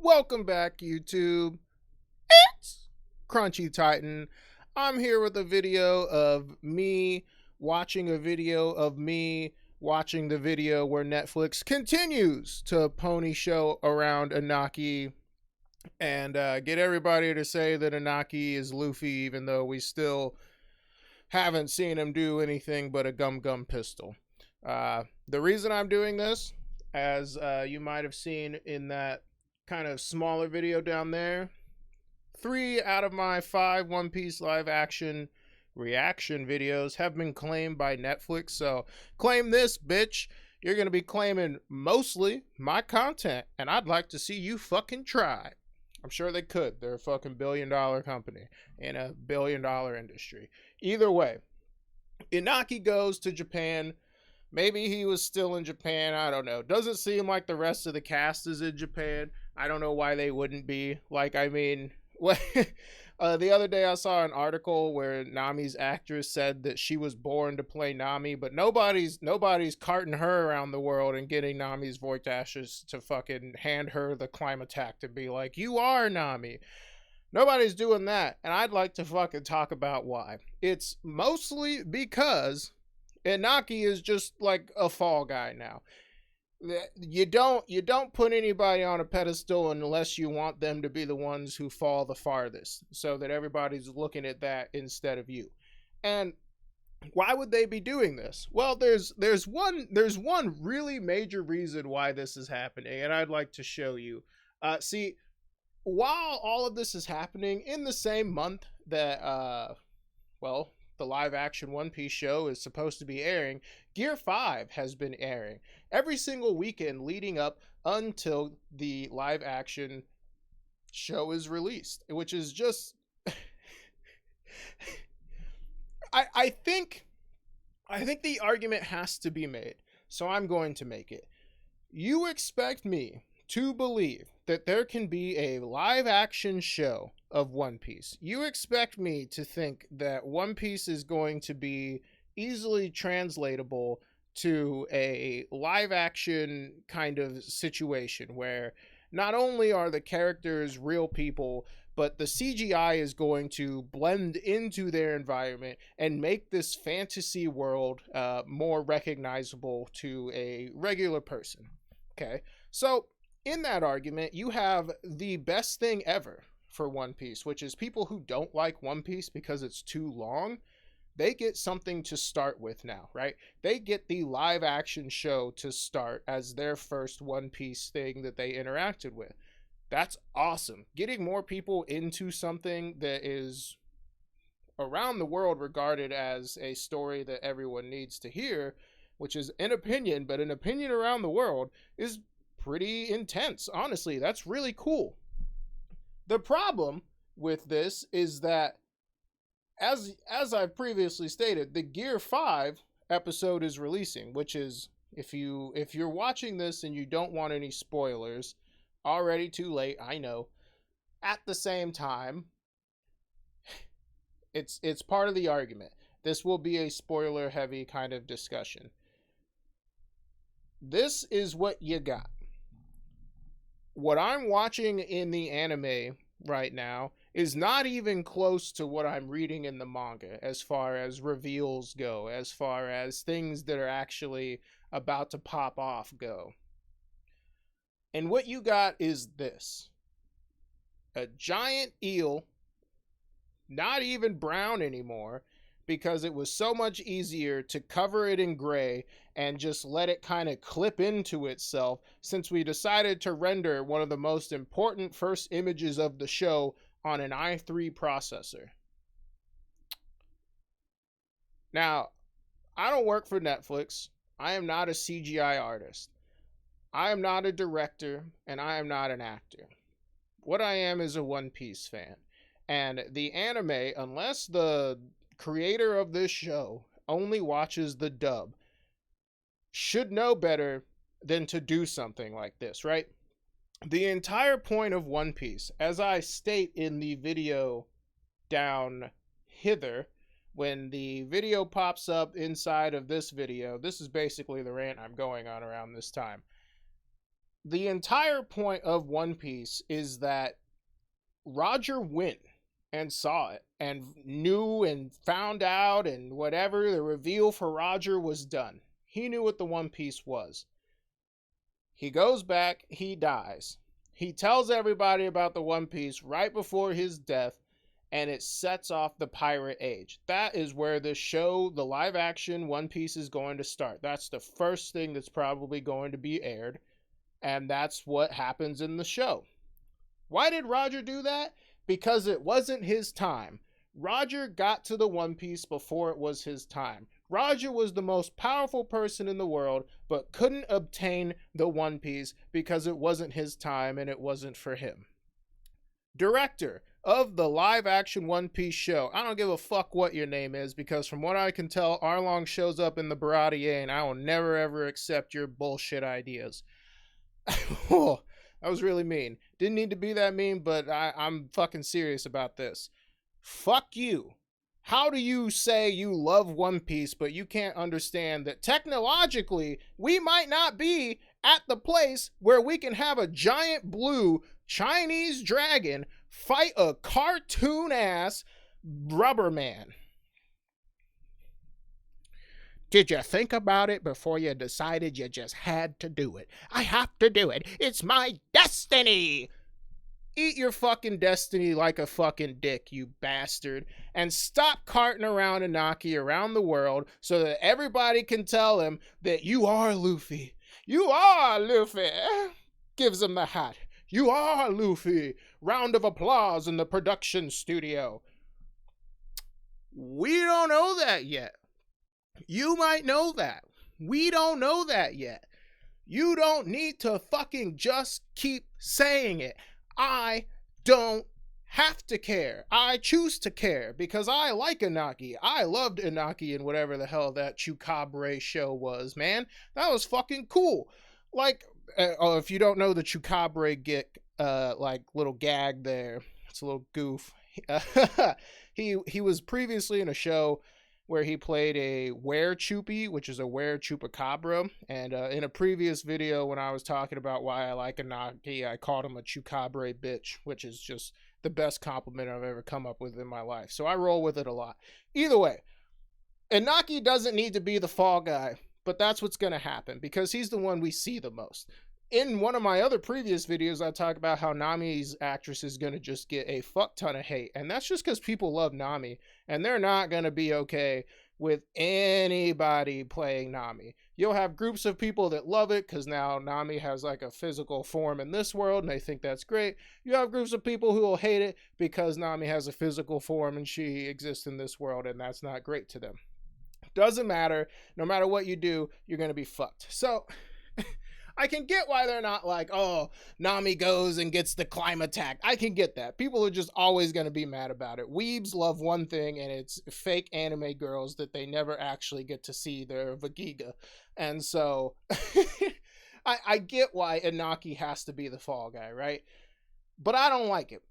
Welcome back, YouTube. It's Crunchy Titan. I'm here with a video of me watching a video of me watching the video where Netflix continues to pony show around Anaki and get everybody to say that Anaki is Luffy, even though we still haven't seen him do anything but a gum gum pistol. The reason I'm doing this, as you might have seen in that kind of smaller video down there, 3 out of my 5 One Piece live action reaction videos have been claimed by Netflix. So claim this, bitch. You're going to be claiming mostly my content, and I'd like to see you fucking try. I'm sure they could. They're a fucking $1 billion company in a $1 billion industry. Either way, Inaki goes to Japan. Maybe he was still in Japan. I don't know. Doesn't seem like the rest of the cast is in Japan. I don't know why they wouldn't be. Like, I mean, the other day I saw an article where Nami's actress said that she was born to play Nami, but nobody's carting her around the world and getting Nami's voice actors to fucking hand her the climb attack to be like, you are Nami. Nobody's doing that, and I'd like to fucking talk about why. It's mostly because Inaki is just like a fall guy now. You don't put anybody on a pedestal unless you want them to be the ones who fall the farthest, so that everybody's looking at that instead of you. And why would they be doing this? Well, there's one really major reason why this is happening, and I'd like to show you. See, while all of this is happening in the same month that the live action One Piece show is supposed to be airing, Gear 5 has been airing every single weekend leading up until the live action show is released, which is just I think the argument has to be made. So I'm going to make it. You expect me to believe that there can be a live action show of One Piece. You expect me to think that One Piece is going to be easily translatable to a live action kind of situation where not only are the characters real people, but the CGI is going to blend into their environment and make this fantasy world more recognizable to a regular person. Okay, so in that argument, you have the best thing ever for One Piece, which is people who don't like One Piece because it's too long. They get something to start with now, right? They get the live action show to start as their first One Piece thing that they interacted with. That's awesome. Getting more people into something that is around the world regarded as a story that everyone needs to hear, which is an opinion, but an opinion around the world is pretty intense. Honestly, that's really cool. The problem with this is that as I've previously stated, the Gear 5 episode is releasing, which is, if you're watching this and you don't want any spoilers, already too late, I know. At the same time, it's part of the argument. This will be a spoiler heavy kind of discussion. This is what you got. What I'm watching in the anime right now is not even close to what I'm reading in the manga as far as reveals go, as far as things that are actually about to pop off go. And what you got is this: a giant eel, not even brown anymore, because it was so much easier to cover it in gray and just let it kind of clip into itself, since we decided to render one of the most important first images of the show on an i3 processor. Now, I don't work for Netflix. I am not a CGI artist. I am not a director, and I am not an actor. What I am is a One Piece fan. And the anime, unless the creator of this show only watches the dub, should know better than to do something like this, right? The entire point of One Piece, as I state in the video down hither, when the video pops up inside of this video, this is basically the rant I'm going on around this time. The entire point of One Piece is that Roger went and saw it and knew and found out, and whatever the reveal for Roger was done. He knew what the One Piece was. He goes back, he dies. He tells everybody about the One Piece right before his death, and it sets off the pirate age. That is where the show, the live action One Piece, is going to start. That's the first thing that's probably going to be aired, and that's what happens in the show. Why did Roger do that? Because it wasn't his time. Roger got to the One Piece before it was his time. Roger was the most powerful person in the world, but couldn't obtain the One Piece because it wasn't his time and it wasn't for him. Director of the live action One Piece show. I don't give a fuck what your name is, because from what I can tell, Arlong shows up in the Baratier and I will never ever accept your bullshit ideas. Oh, that was really mean. Didn't need to be that mean, but I'm fucking serious about this. Fuck you. How do you say you love One Piece, but you can't understand that technologically we might not be at the place where we can have a giant blue Chinese dragon fight a cartoon ass rubber man? Did you think about it before you decided you just had to do it? I have to do it. It's my destiny. Eat your fucking destiny like a fucking dick, you bastard. And stop carting around Inaki around the world so that everybody can tell him that you are Luffy. You are Luffy. Gives him the hat. You are Luffy. Round of applause in the production studio. We don't know that yet. You might know that. We don't know that yet. You don't need to fucking just keep saying it. I don't have to care. I choose to care because I like Inaki. I loved Inaki and whatever the hell that Chukabre show was, man. That was fucking cool. Like, if you don't know the Chukabre like little gag there, it's a little goof. He was previously in a show where he played a were-chupi, which is a were-chupacabra. And in a previous video, when I was talking about why I like Inaki, I called him a chukabre bitch, which is just the best compliment I've ever come up with in my life. So I roll with it a lot. Either way, Inaki doesn't need to be the fall guy, but that's what's going to happen because he's the one we see the most. In one of my other previous videos, I talk about how Nami's actress is going to just get a fuck ton of hate. And that's just because people love Nami. And they're not going to be okay with anybody playing Nami. You'll have groups of people that love it because now Nami has like a physical form in this world and they think that's great. You have groups of people who will hate it because Nami has a physical form and she exists in this world and that's not great to them. Doesn't matter. No matter what you do, you're going to be fucked. So I can get why they're not like, oh, Nami goes and gets the climb attack. I can get that. People are just always going to be mad about it. Weebs love one thing, and it's fake anime girls that they never actually get to see their Vagiga. And so I get why Inaki has to be the fall guy, right? But I don't like it.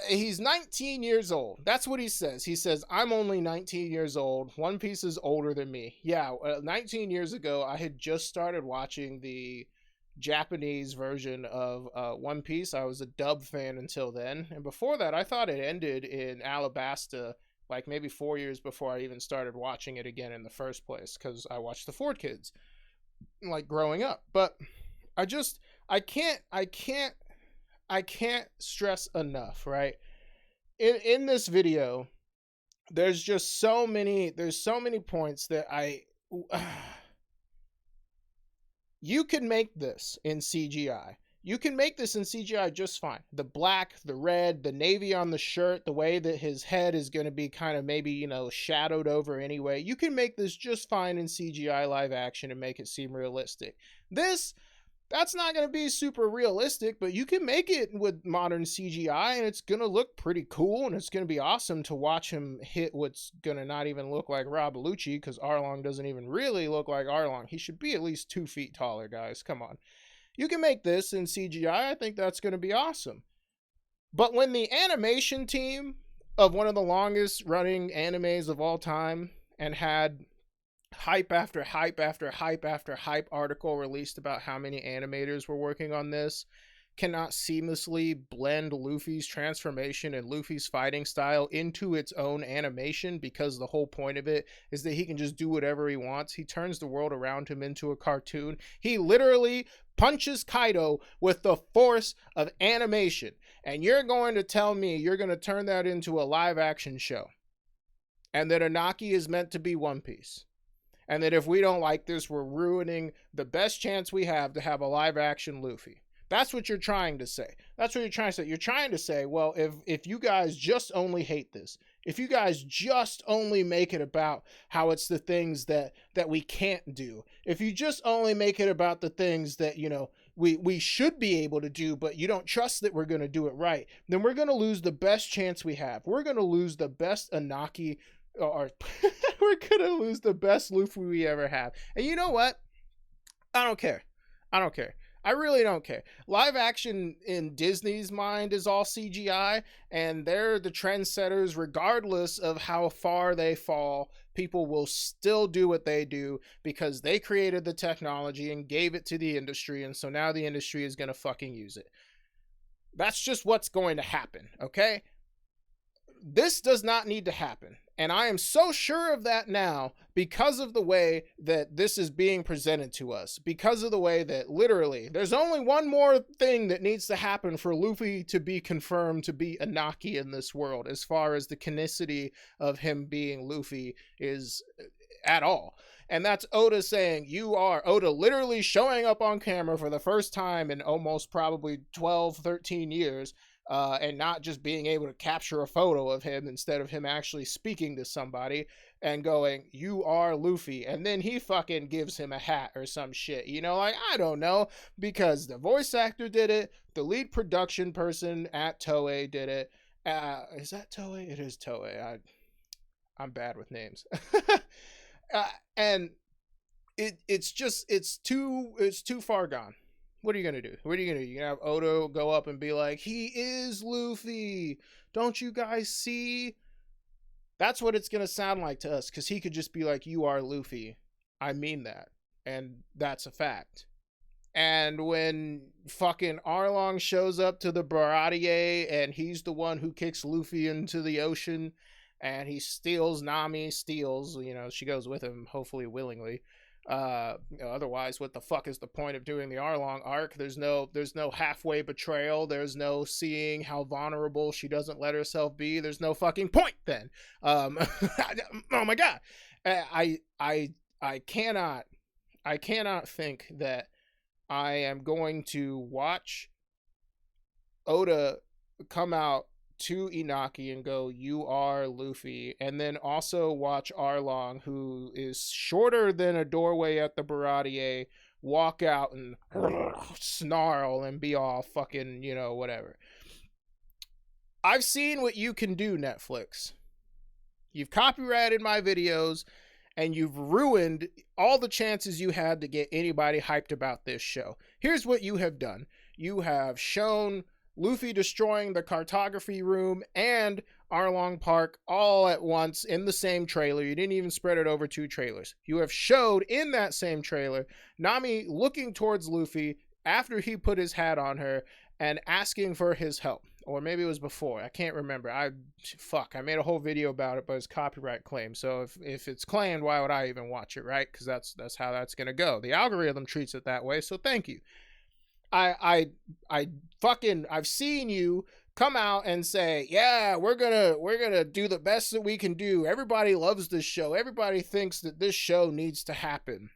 He's 19 years old. That's what he says. He says, I'm only 19 years old. One Piece is older than me. Yeah, 19 years ago, I had just started watching the Japanese version of One Piece. I was a dub fan until then. And before that, I thought it ended in Alabasta, like maybe 4 years before I even started watching it again in the first place, because I watched the Ford Kids, like, growing up. But I can't stress enough, right? In this video, there's so many points that you can make this in CGI. You can make this in CGI just fine. The black, the red, the navy on the shirt, the way that his head is going to be kind of maybe, shadowed over anyway. You can make this just fine in CGI live action and make it seem realistic. That's not going to be super realistic, but you can make it with modern CGI and it's going to look pretty cool and it's going to be awesome to watch him hit what's going to not even look like Rob Bellucci, because Arlong doesn't even really look like Arlong. He should be at least 2 feet taller, guys. Come on. You can make this in CGI. I think that's going to be awesome. But when the animation team of one of the longest running animes of all time and had hype after hype after hype after hype article released about how many animators were working on this cannot seamlessly blend Luffy's transformation and Luffy's fighting style into its own animation, because the whole point of it is that he can just do whatever he wants. He turns the world around him into a cartoon. He literally punches Kaido with the force of animation. And you're going to tell me you're going to turn that into a live action show, and that Anaki is meant to be One Piece, and that if we don't like this, we're ruining the best chance we have to have a live action Luffy. That's what you're trying to say. That's what you're trying to say. You're trying to say, well, if you guys just only hate this, if you guys just only make it about how it's the things that we can't do, if you just only make it about the things that, you know, we should be able to do, but you don't trust that we're going to do it right, then we're going to lose the best chance we have. We're going to lose the best Anaki, or we're going to lose the best Luffy we ever have. And you know what? I don't care. I don't care. I really don't care. Live action in Disney's mind is all CGI, and they're the trendsetters regardless of how far they fall. People will still do what they do because they created the technology and gave it to the industry, and so now the industry is going to fucking use it. That's just what's going to happen, okay? This does not need to happen. And I am so sure of that now because of the way that this is being presented to us. Because of the way that literally there's only one more thing that needs to happen for Luffy to be confirmed to be Anaki in this world, as far as the canonicity of him being Luffy is at all. And that's Oda saying, you are, Oda literally showing up on camera for the first time in almost probably 12, 13 years. And not just being able to capture a photo of him instead of him actually speaking to somebody and going, you are Luffy. And then he fucking gives him a hat or some shit. You know, like, I don't know, because the voice actor did it. The lead production person at Toei did it. Is that Toei? It is Toei. I'm bad with names. And it's too far gone. What are you going to do? What are you going to do? You're going to have Oda go up and be like, he is Luffy. Don't you guys see? That's what it's going to sound like to us, because he could just be like, you are Luffy. I mean that. And that's a fact. And when fucking Arlong shows up to the Baratier and he's the one who kicks Luffy into the ocean and he steals Nami, you know, she goes with him, hopefully willingly. Otherwise, what the fuck is the point of doing the Arlong arc? There's no halfway betrayal. There's no seeing how vulnerable she doesn't let herself be. There's no fucking point then. Oh my god, I cannot think that I am going to watch Oda come out to Inaki and go, you are Luffy, and then also watch Arlong, who is shorter than a doorway at the Baratier, walk out and snarl and be all fucking, you know, whatever. I've seen what you can do, Netflix. You've copyrighted my videos and you've ruined all the chances you had to get anybody hyped about this show. Here's what you have done. You have shown Luffy destroying the cartography room and Arlong Park all at once in the same trailer. You didn't even spread it over 2 trailers. You have showed in that same trailer Nami looking towards Luffy after he put his hat on her and asking for his help. Or maybe it was before. I can't remember. I made a whole video about it, but it's copyright claim. So if it's claimed, why would I even watch it, right? Because that's how that's going to go. The algorithm treats it that way, so thank you. I've seen you come out and say, yeah, we're gonna do the best that we can do. Everybody loves this show. Everybody thinks that this show needs to happen.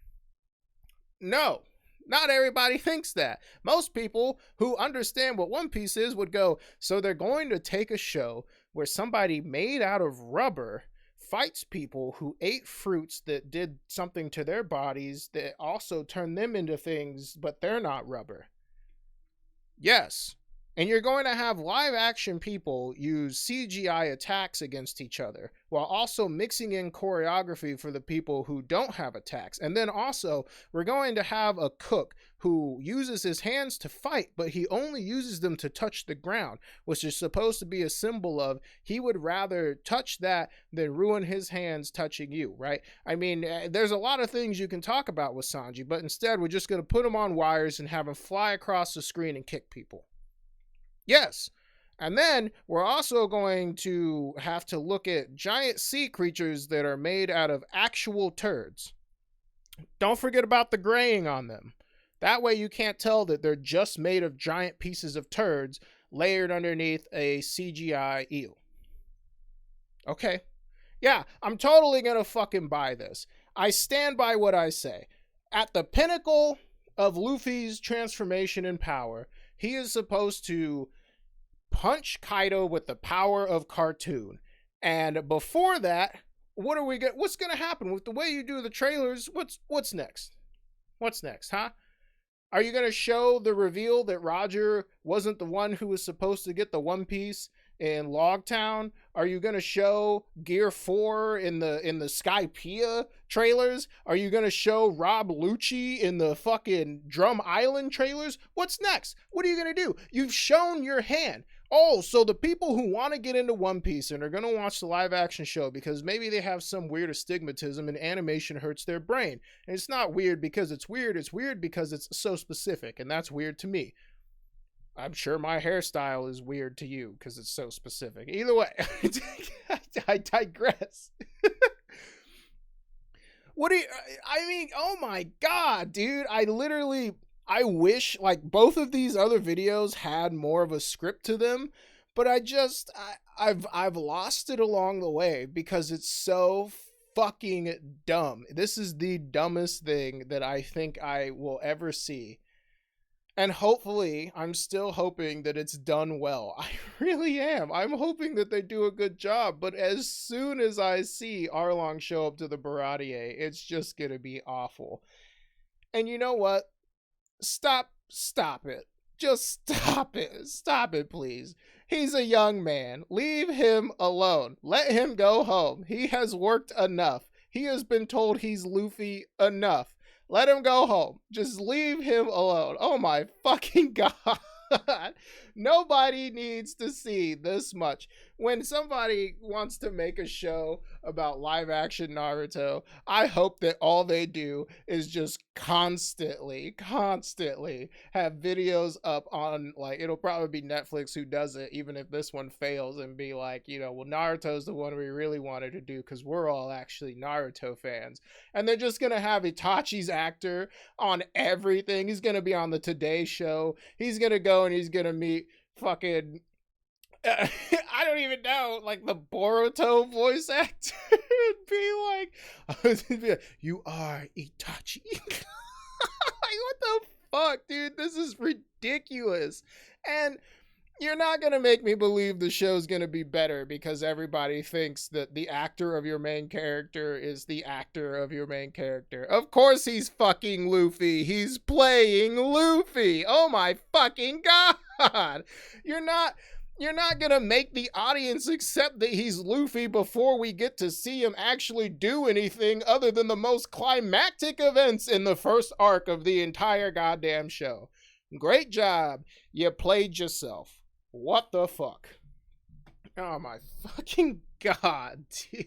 No, not everybody thinks that. Most people who understand what One Piece is would go, so they're going to take a show where somebody made out of rubber fights people who ate fruits that did something to their bodies that also turned them into things, but they're not rubber. Yes, And you're going to have live action people use CGI attacks against each other while also mixing in choreography for the people who don't have attacks. And then also, we're going to have a cook who uses his hands to fight, but he only uses them to touch the ground, which is supposed to be a symbol of he would rather touch that than ruin his hands touching you, right? I mean, there's a lot of things you can talk about with Sanji, but instead, we're just going to put him on wires and have him fly across the screen and kick people. Yes. And then we're also going to have to look at giant sea creatures that are made out of actual turds. Don't forget about the graying on them. That way you can't tell that they're just made of giant pieces of turds layered underneath a CGI eel. Okay. Yeah, I'm totally gonna fucking buy this. I stand by what I say. At the pinnacle of Luffy's transformation in power, he is supposed to punch Kaido with the power of cartoon. And before that, what's going to happen with the way you do the trailers? What's next? What's next, huh? Are you going to show the reveal that Roger wasn't the one who was supposed to get the One Piece in Logtown? Are you going to show Gear 4 in the Skypiea trailers? Are you going to show Rob Lucci in the fucking Drum Island trailers? What's next? What are you going to do? You've shown your hand. Oh, so the people who want to get into One Piece and are going to watch the live action show because maybe they have some weird astigmatism and animation hurts their brain. And it's not weird because it's weird because it's so specific, and that's weird to me. I'm sure my hairstyle is weird to you because it's so specific. Either way, I digress. I mean, oh my God, dude. I wish like both of these other videos had more of a script to them, but I've lost it along the way because it's so fucking dumb. This is the dumbest thing that I think I will ever see. And hopefully, I'm still hoping that it's done well. I really am. I'm hoping that they do a good job. But as soon as I see Arlong show up to the Baratier, it's just going to be awful. And you know what? Stop it. Just stop it. Stop it, please. He's a young man. Leave him alone. Let him go home. He has worked enough. He has been told he's Luffy enough. Let him go home. Just leave him alone. Oh my fucking God. Nobody needs to see this much. When somebody wants to make a show about live action Naruto, I hope that all they do is just constantly have videos up on, like, it'll probably be Netflix who does it, even if this one fails, and be like, you know, well, Naruto's the one we really wanted to do because we're all actually Naruto fans. And they're just going to have Itachi's actor on everything. He's going to be on the Today Show. He's going to go and he's going to meet fucking I don't even know, like the Boruto voice actor would be like, you are Itachi. Like, what the fuck, dude? This is ridiculous. And you're not going to make me believe the show's going to be better because everybody thinks that the actor of your main character is the actor of your main character. Of course he's fucking Luffy. He's playing Luffy. Oh my fucking God. You're not going to make the audience accept that he's Luffy before we get to see him actually do anything other than the most climactic events in the first arc of the entire goddamn show. Great job. You played yourself. What the fuck? Oh my fucking God, dude.